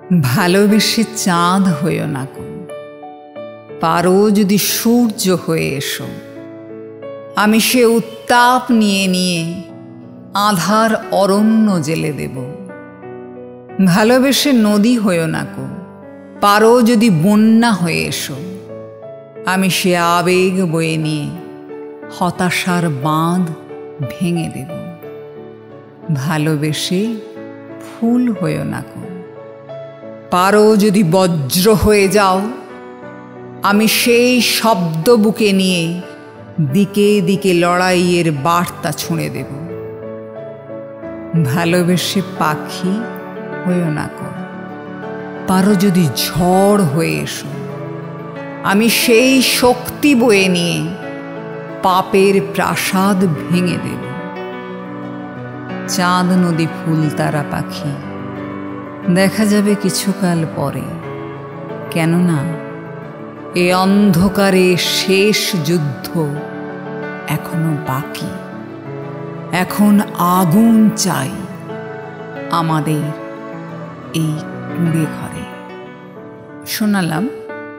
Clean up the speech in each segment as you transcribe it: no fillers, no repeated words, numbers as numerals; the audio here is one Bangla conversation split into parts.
ভালোবেসে চাঁদ হইও না কো, পারো যদি সূর্য হয়ে এসো। আমি সে উত্তাপ নিয়ে নিয়ে আঁধার অরণ্য জেলে দেব। ভালোবেসে নদী হইও না কো, পারো যদি বন্যা হয়ে এসো। আমি সে আবেগ বয়ে নিয়ে হতাশার বাঁধ ভেঙে দেব। ভালোবেসে ফুল হইও না কো, পারো যদি বজ্র হয়ে যাও। আমি সেই শব্দ বুকে নিয়ে দিকে দিকে লড়াইয়ের বার্তা ছুঁড়ে দেব। ভালোবেসে পাখি হইও না কো, পারো যদি ঝড় হয়ে এসো। আমি সেই শক্তি বয়ে নিয়ে পাপের প্রাসাদ ভেঙে দেব। চাঁদ নদী ফুল তারা পাখি দেখা যাবে কিছুকাল পরে, কেননা এ অন্ধকারে শেষ যুদ্ধ এখনো বাকি। এখন আগুন চাই আমাদের এই কুঁড়ে ঘরে। শোনালাম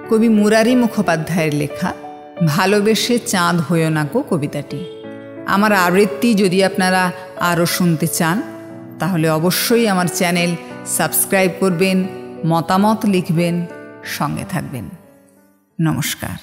কবি মুরারি মুখোপাধ্যায়ের লেখা ভালোবেসে চাঁদ হইও না কো কবিতাটি। আমার আবৃত্তি যদি আপনারা আরও শুনতে চান তাহলে অবশ্যই আমার চ্যানেল সাবস্ক্রাইব করবেন, মতামত লিখবেন, সঙ্গে থাকবেন। নমস্কার।